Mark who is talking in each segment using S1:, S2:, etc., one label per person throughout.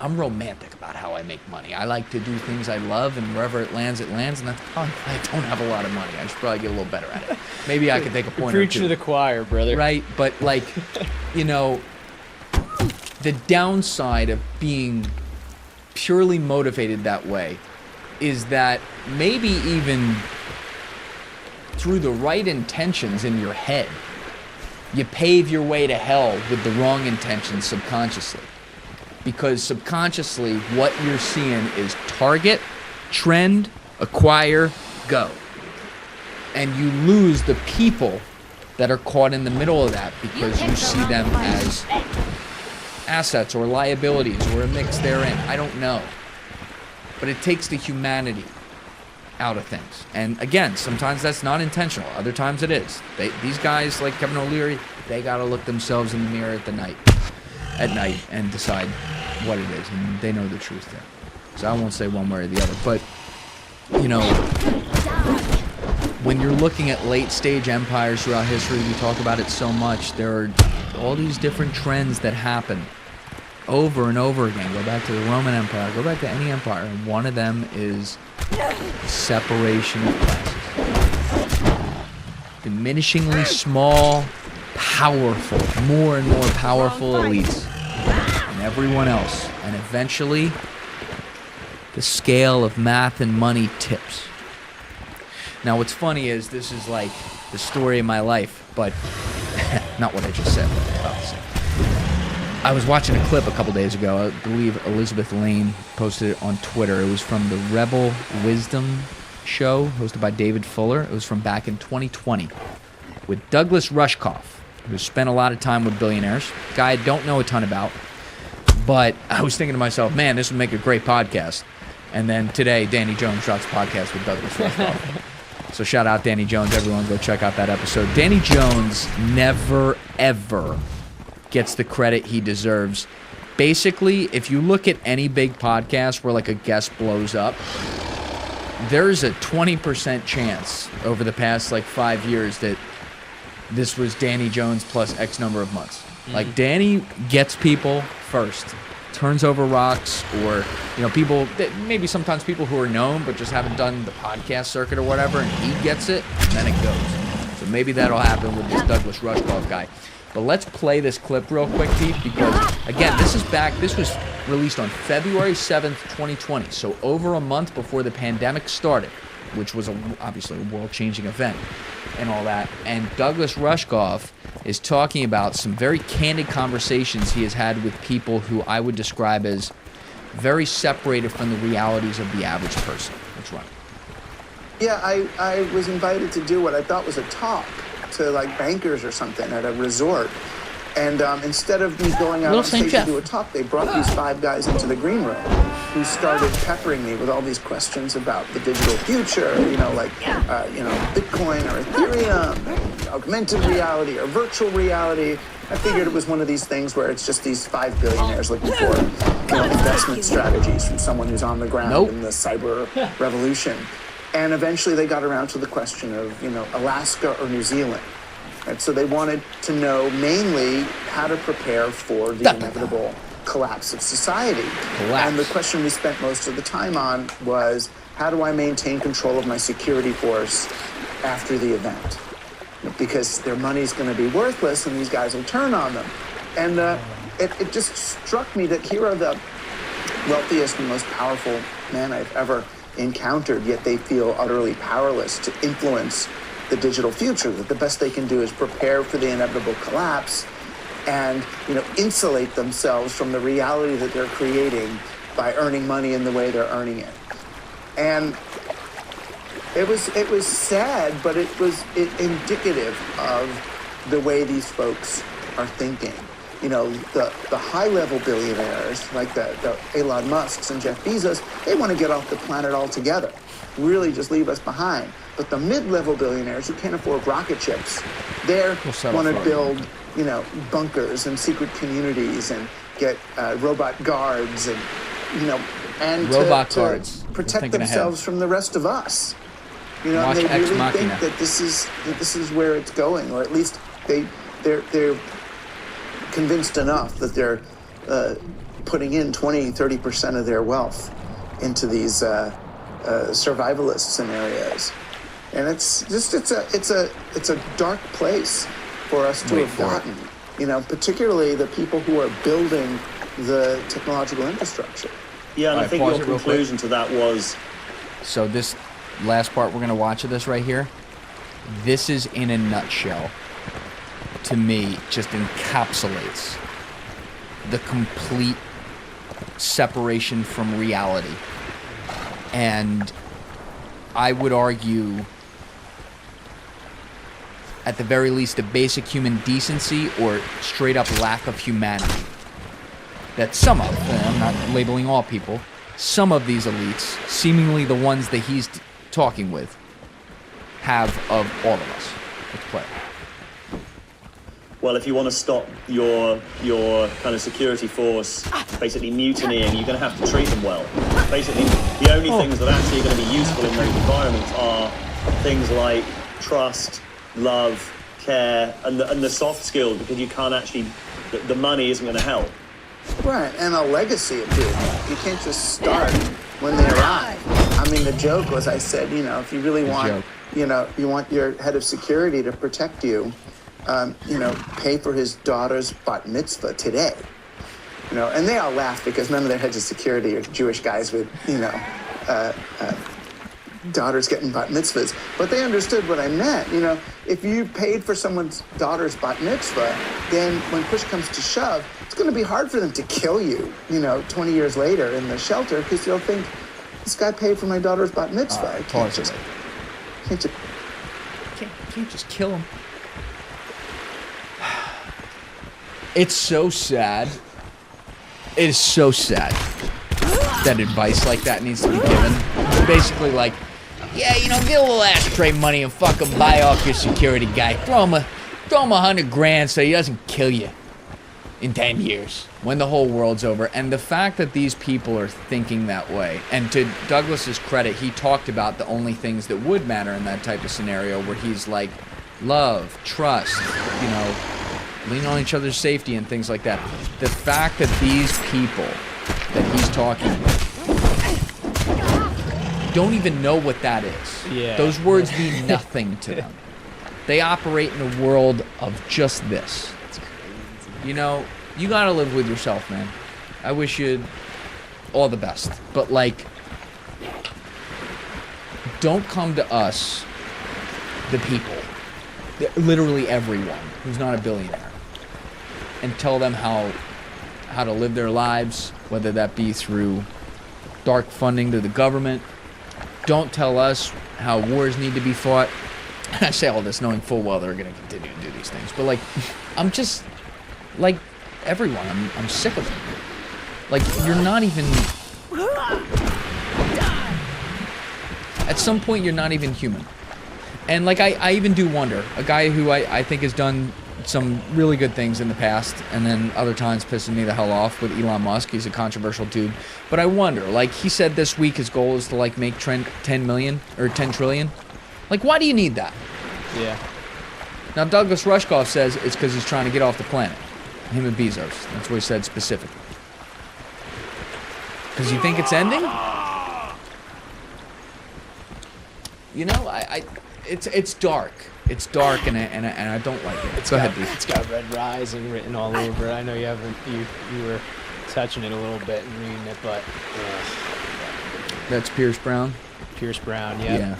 S1: I'm romantic about how I make money. I like to do things I love, and wherever it lands, and that's probably why I don't have a lot of money. I should probably get a little better at it. Maybe I could take a point or two.
S2: Preaching to the choir, brother.
S1: Right, but like, you know, the downside of being purely motivated that way is that maybe even through the right intentions in your head, you pave your way to hell with the wrong intentions subconsciously. Because subconsciously, what you're seeing is target, trend, acquire, go. And you lose the people that are caught in the middle of that because you see them as assets or liabilities or a mix therein. I don't know. But it takes the humanity out of things. And again, sometimes that's not intentional. Other times it is. These guys like Kevin O'Leary, they got to look themselves in the mirror at night and decide what it is. And they know the truth there. So I won't say one way or the other. But, you know, when you're looking at late stage empires throughout history, we talk about it so much, there are all these different trends that happen over and over again. Go back to the Roman Empire, go back to any empire, and one of them is separation of classes. Diminishingly small, powerful, more and more powerful elites, and everyone else. And eventually, the scale of math and money tips. Now, what's funny is this is like the story of my life, but not what I just said, but about to say. I was watching a clip a couple days ago. I believe Elizabeth Lane posted it on Twitter. It was from the Rebel Wisdom show hosted by David Fuller. It was from back in 2020 with Douglas Rushkoff, who spent a lot of time with billionaires. Guy I don't know a ton about, but I was thinking to myself, man, this would make a great podcast. And then today, Danny Jones drops a podcast with Douglas Rushkoff. So shout out Danny Jones. Everyone go check out that episode. Danny Jones never, ever gets the credit he deserves. Basically, if you look at any big podcast where like a guest blows up, there's a 20% chance over the past like 5 years that this was Danny Jones plus X number of months. Mm-hmm. Like Danny gets people first, turns over rocks, or you know, people that maybe sometimes people who are known but just haven't done the podcast circuit or whatever, and he gets it, and then it goes. So maybe that'll happen with this Douglas Rushkoff guy. But let's play this clip real quick, Pete, because, again, this was released on February 7th, 2020, so over a month before the pandemic started, which was obviously a world-changing event and all that. And Douglas Rushkoff is talking about some very candid conversations he has had with people who I would describe as very separated from the realities of the average person. Let's run.
S3: Yeah, I was invited to do what I thought was a talk to like bankers or something at a resort, and instead of me going out on stage to do a talk, they brought these 5 guys into the green room who started peppering me with all these questions about the digital future, you know, like Bitcoin or Ethereum, augmented reality or virtual reality. I figured it was one of these things where it's just these 5 billionaires looking for investment strategies from someone who's on the ground in the cyber revolution. And eventually they got around to the question of, Alaska or New Zealand. And so they wanted to know mainly how to prepare for the inevitable collapse of society. And the question we spent most of the time on was, how do I maintain control of my security force after the event? Because their money's going to be worthless and these guys will turn on them. And it just struck me that here are the wealthiest and most powerful men I've ever encountered, yet they feel utterly powerless to influence the digital future. That the best they can do is prepare for the inevitable collapse and insulate themselves from the reality that they're creating by earning money in the way they're earning it. And it was sad, but it was indicative of the way these folks are thinking. The high-level billionaires, like the Elon Musks and Jeff Bezos, they want to get off the planet altogether, really just leave us behind. But the mid-level billionaires who can't afford rocket ships, they want to build, bunkers and secret communities and get robot guards and, to protect themselves from the rest of us. And they really think that this is where it's going, or at least they're convinced enough that they're putting in 20-30% of their wealth into these survivalist scenarios. And it's a dark place for us to have gotten, you know, particularly the people who are building the technological infrastructure.
S2: Yeah, and I think your conclusion to that was...
S1: So this last part we're going to watch of this right here, this is in a nutshell, to me, just encapsulates the complete separation from reality. And I would argue, at the very least, a basic human decency or straight up lack of humanity that some of, and I'm not labeling all people, some of these elites, seemingly the ones that he's talking with, have of all of us. Let's play.
S2: Well, if you want to stop your kind of security force basically mutinying, you're going to have to treat them well. Basically, the only things that are actually going to be useful in those environments are things like trust, love, care, and the soft skills, because you can't actually, the money isn't going to help.
S3: Right, and a legacy of doing it. You can't just start when they arrive. I mean, the joke was, I said, you know, if you really want, you know, you want your head of security to protect you, you know, pay for his daughter's bat mitzvah today. You know, and they all laugh because none of their heads of security are Jewish guys with, you know, daughters getting bat mitzvahs. But they understood what I meant. You know, if you paid for someone's daughter's bat mitzvah, then when push comes to shove, it's going to be hard for them to kill you, you know, 20 years later in the shelter, because they'll think, this guy paid for my daughter's bat mitzvah. I can't just
S1: kill him. It's so sad. It is so sad that advice like that needs to be given. It's basically like, yeah, you know, get a little ashtray money and fucking buy off your security guy. Throw him $100,000 so he doesn't kill you in 10 years when the whole world's over. And the fact that these people are thinking that way, and to Douglas's credit, he talked about the only things that would matter in that type of scenario, where he's like, love, trust, you know, lean on each other's safety and things like that. The fact that these people that he's talking with don't even know what that is. Yeah. Those words mean nothing to them. They operate in a world of just this. You know, you gotta live with yourself, man. I wish you all the best. But, like, don't come to us, the people, literally everyone who's not a billionaire, and tell them how to live their lives, whether that be through dark funding to the government. Don't tell us how wars need to be fought. I say all this knowing full well they're going to continue to do these things. But, like, I'm just, like, everyone, I'm sick of it. Like, you're not even... At some point, you're not even human. And, like, I even do wonder, a guy who I think has done some really good things in the past, and then other times pissing me the hell off, with Elon Musk. He's a controversial dude. But I wonder, like, he said this week his goal is to, like, make 10 million, or 10 trillion. Like, why do you need that?
S4: Yeah.
S1: Now, Douglas Rushkoff says it's because he's trying to get off the planet. Him and Bezos. That's what he said specifically. Because you think it's ending? You know, it's dark. It's dark, and I don't like it. Go ahead, dude.
S4: It's got Red Rising written all over it. I know you haven't. You were touching it a little bit and reading it, but
S1: that's Pierce Brown.
S4: Pierce Brown, yeah.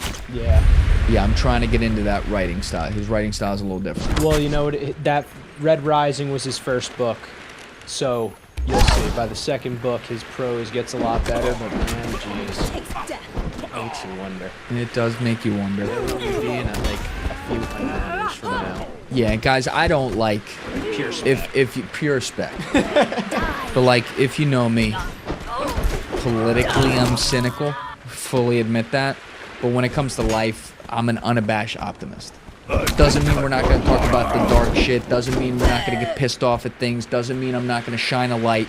S1: Yeah, I'm trying to get into that writing style. His writing style is a little different.
S4: Well, you know, that Red Rising was his first book, so you'll see. By the second book, his prose gets a lot better, but man, jeez. Makes you wonder.
S1: And it does make you wonder.
S4: We'll be in at like a few hundred years from now.
S1: Yeah, guys, I don't like...
S4: Pure spec.
S1: If you pure spec. But, like, if you know me, politically I'm cynical. Fully admit that. But when it comes to life, I'm an unabashed optimist. Doesn't mean we're not going to talk about the dark shit. Doesn't mean we're not going to get pissed off at things. Doesn't mean I'm not going to shine a light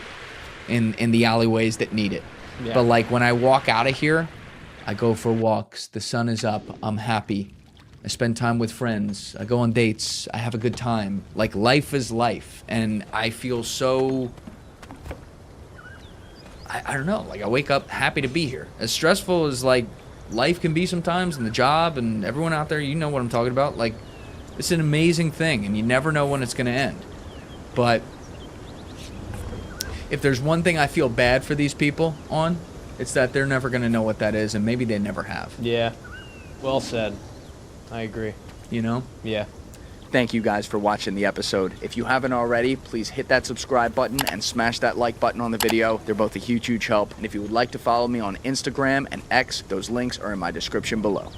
S1: in the alleyways that need it. Yeah. But, like, when I walk out of here, I go for walks. The sun is up. I'm happy. I spend time with friends. I go on dates. I have a good time. Like, life is life. And I feel so I don't know. Like, I wake up happy to be here. As stressful as, like, life can be sometimes, and the job, and everyone out there, you know what I'm talking about. Like, it's an amazing thing, and you never know when it's going to end. But if there's one thing I feel bad for these people on, it's that they're never going to know what that is, and maybe they never have.
S4: Yeah. Well said. I agree.
S1: You know?
S4: Yeah.
S1: Thank you guys for watching the episode. If you haven't already, please hit that subscribe button and smash that like button on the video. They're both a huge, huge help. And if you would like to follow me on Instagram and X, those links are in my description below.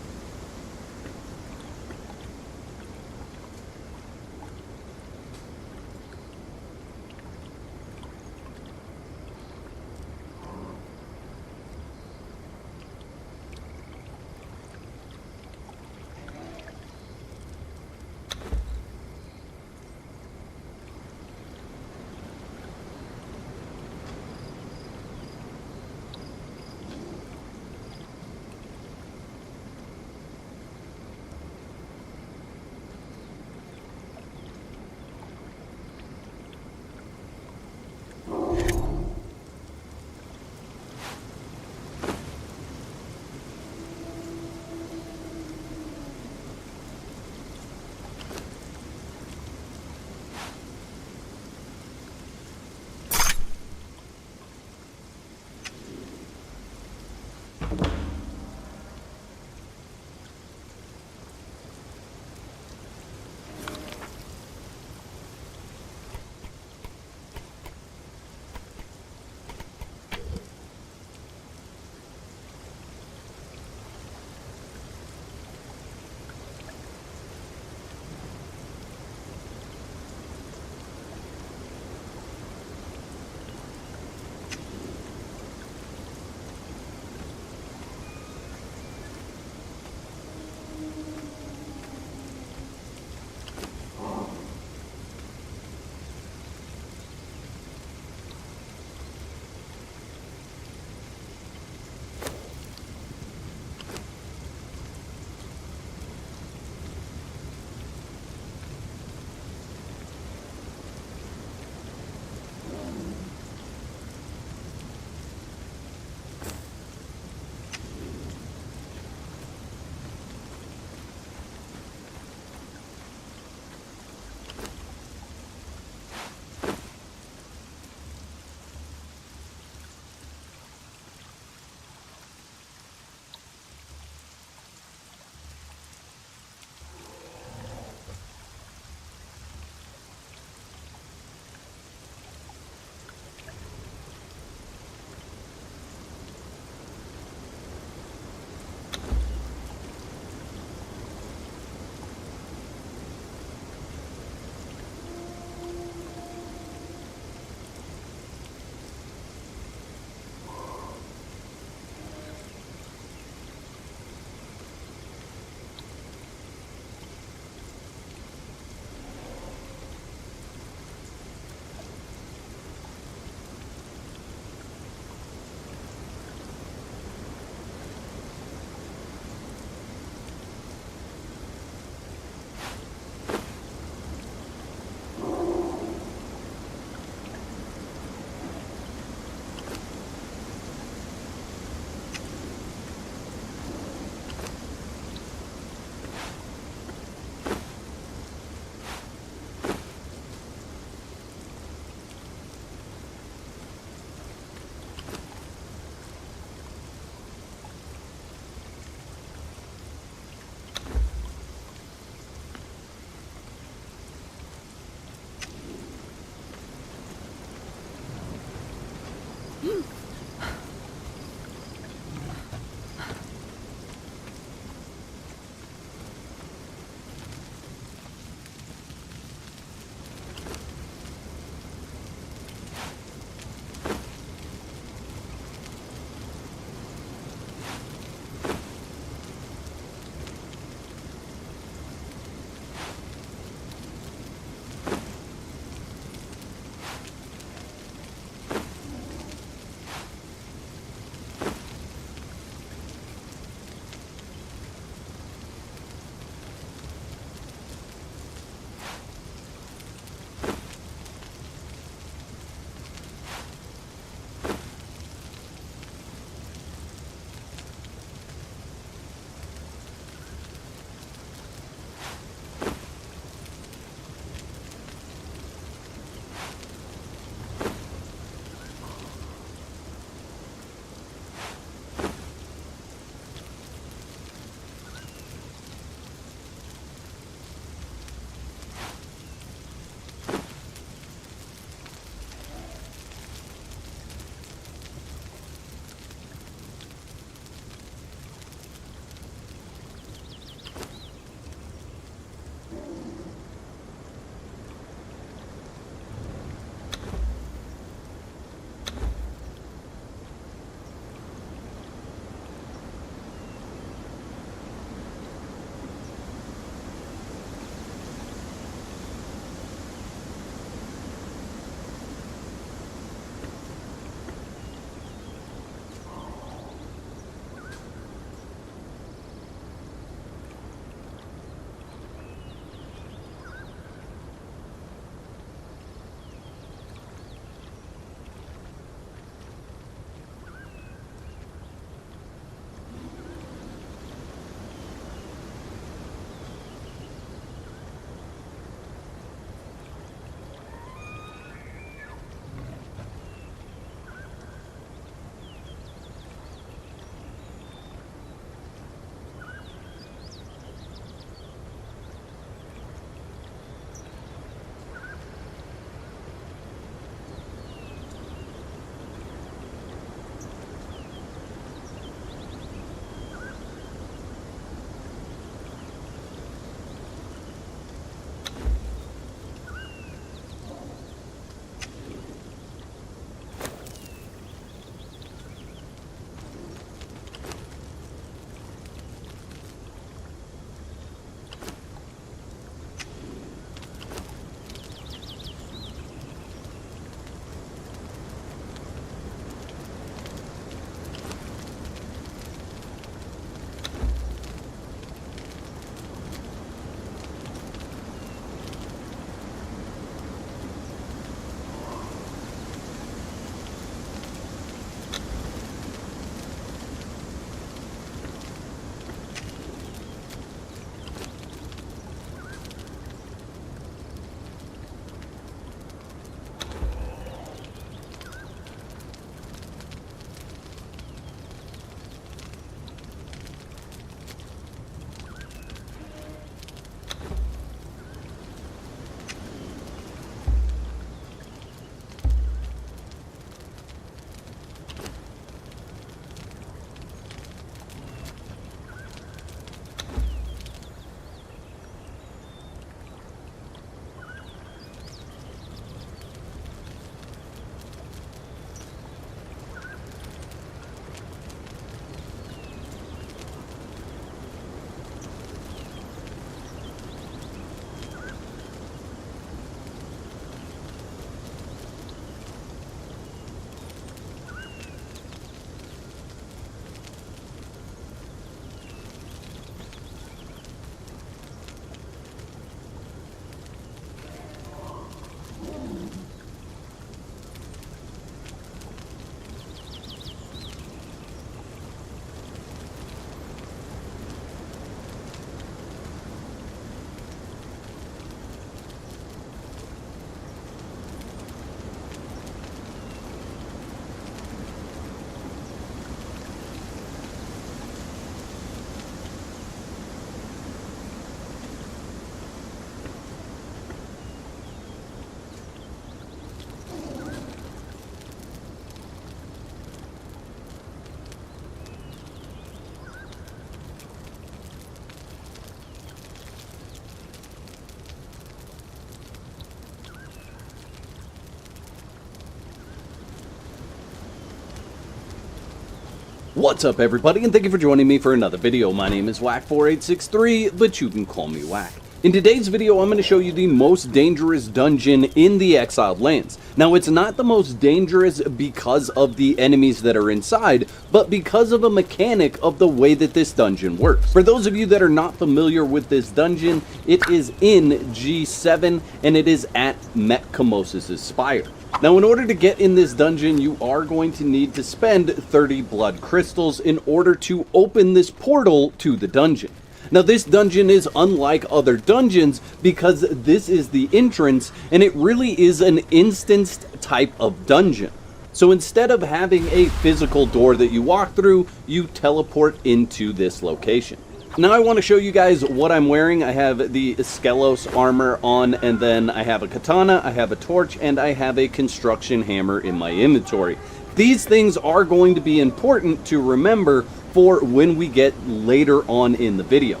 S5: What's up everybody, and thank you for joining me for another video. My name is Whack4863, but you can call me Whack. In today's video, I'm going to show you the most dangerous dungeon in the Exiled Lands. Now, it's not the most dangerous because of the enemies that are inside, but because of a mechanic of the way that this dungeon works. For those of you that are not familiar with this dungeon, it is in G7, and it is at Metkamos's Spire. Now, in order to get in this dungeon, you are going to need to spend 30 blood crystals in order to open this portal to the dungeon. Now, this dungeon is unlike other dungeons because this is the entrance, and it really is an instanced type of dungeon. So instead of having a physical door that you walk through, you teleport into this location. Now I want to show you guys what I'm wearing. I have the Skelos armor on, and then I have a katana, I have a torch, and I have a construction hammer in my inventory. These things are going to be important to remember for when we get later on in the video.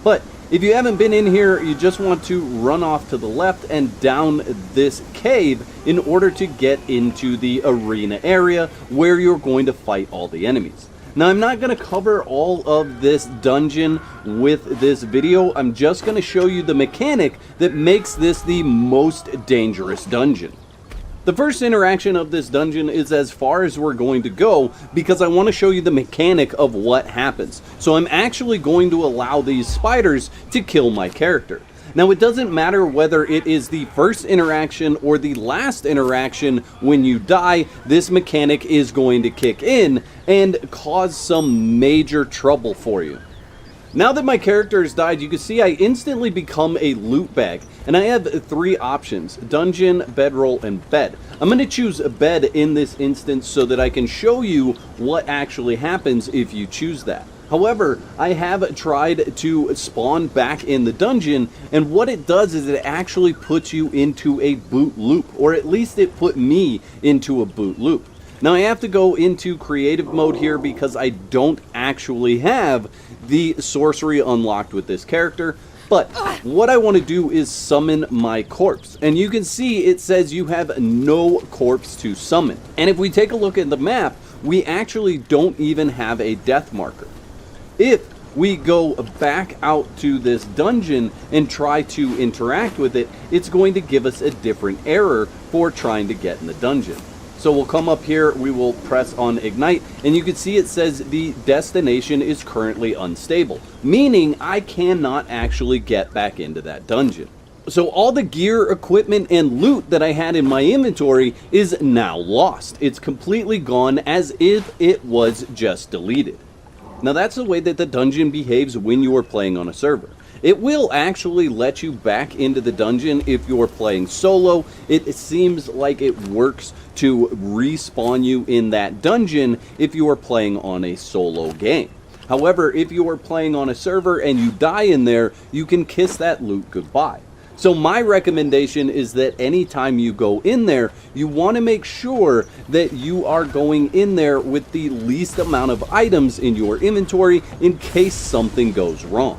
S5: But if you haven't been in here, you just want to run off to the left and down this cave in order to get into the arena area where you're going to fight all the enemies. Now, I'm not going to cover all of this dungeon with this video. I'm just going to show you the mechanic that makes this the most dangerous dungeon. The first interaction of this dungeon is as far as we're going to go because I want to show you the mechanic of what happens. So I'm actually going to allow these spiders to kill my character. Now, it doesn't matter whether it is the first interaction or the last interaction. When you die, this mechanic is going to kick in and cause some major trouble for you. Now that my character has died, you can see I instantly become a loot bag, and I have three options: dungeon, bedroll, and bed. I'm going to choose bed in this instance so that I can show you what actually happens if you choose that. However, I have tried to spawn back in the dungeon, and what it does is it actually puts you into a boot loop, or at least it put me into a boot loop. Now, I have to go into creative mode here because I don't actually have the sorcery unlocked with this character. But what I want to do is summon my corpse. And you can see it says you have no corpse to summon. And if we take a look at the map, we actually don't even have a death marker. If we go back out to this dungeon and try to interact with it, it's going to give us a different error for trying to get in the dungeon. So we'll come up here, we will press on ignite, and you can see it says the destination is currently unstable, meaning I cannot actually get back into that dungeon. So all the gear, equipment, and loot that I had in my inventory is now lost. It's completely gone as if it was just deleted. Now, that's the way that the dungeon behaves when you are playing on a server. It will actually let you back into the dungeon if you're playing solo. It seems like it works to respawn you in that dungeon if you are playing on a solo game. However, if you are playing on a server and you die in there, you can kiss that loot goodbye. So my recommendation is that anytime you go in there, you want to make sure that you are going in there with the least amount of items in your inventory in case something goes wrong.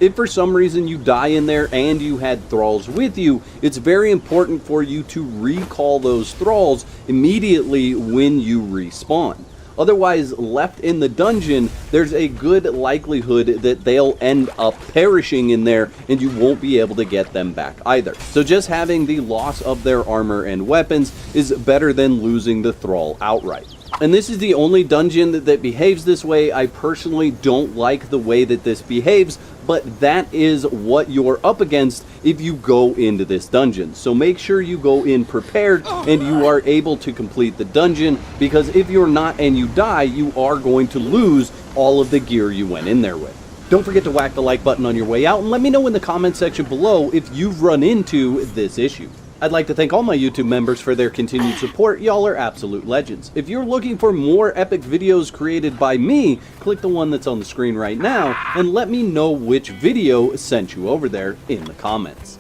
S5: If for some reason you die in there and you had thralls with you, it's very important for you to recall those thralls immediately when you respawn. Otherwise, left in the dungeon, there's a good likelihood that they'll end up perishing in there and you won't be able to get them back either. So just having the loss of their armor and weapons is better than losing the thrall outright. And this is the only dungeon that behaves this way. I personally don't like the way that this behaves, but that is what you're up against if you go into this dungeon. So make sure you go in prepared and you are able to complete the dungeon, because if you're not and you die, you are going to lose all of the gear you went in there with. Don't forget to whack the like button on your way out, and let me know in the comment section below if you've run into this issue. I'd like to thank all my YouTube members for their continued support. Y'all are absolute legends. If you're looking for more epic videos created by me, click the one that's on the screen right now and let me know which video sent you over there in the comments.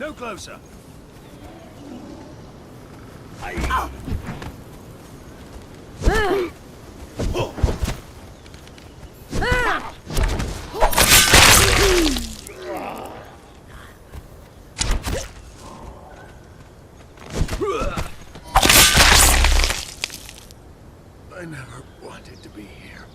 S6: No closer. I never wanted to be here.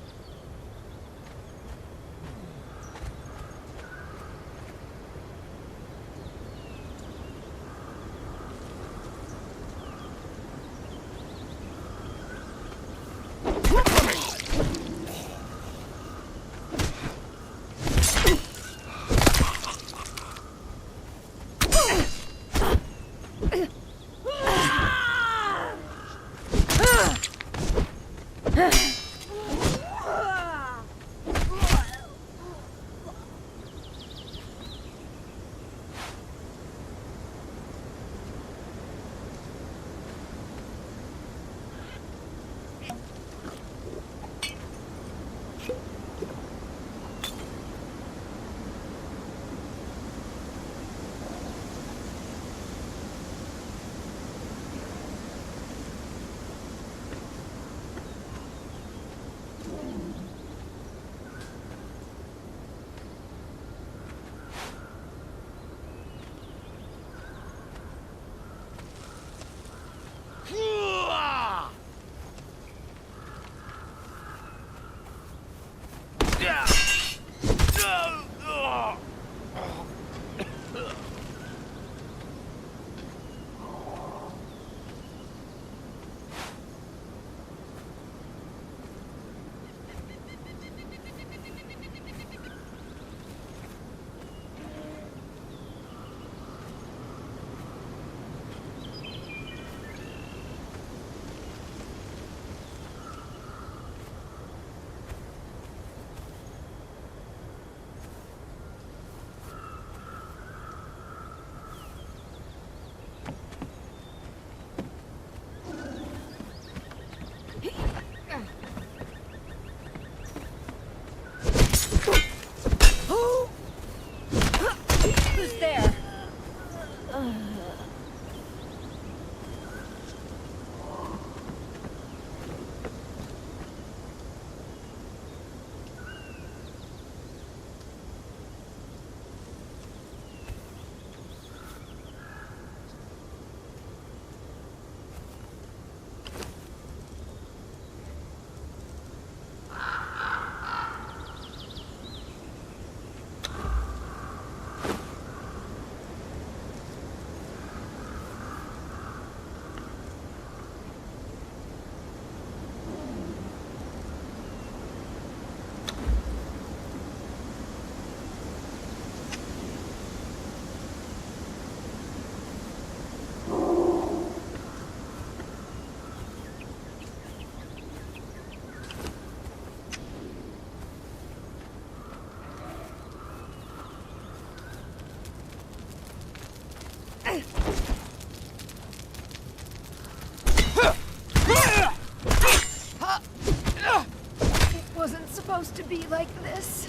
S7: Who's there? It wasn't supposed to be like this.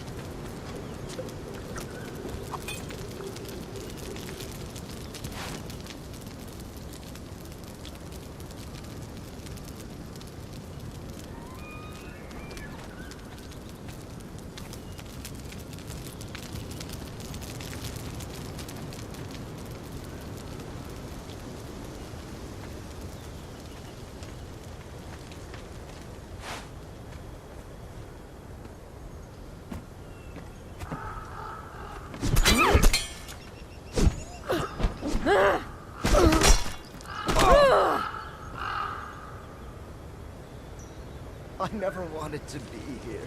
S6: I never wanted to be here.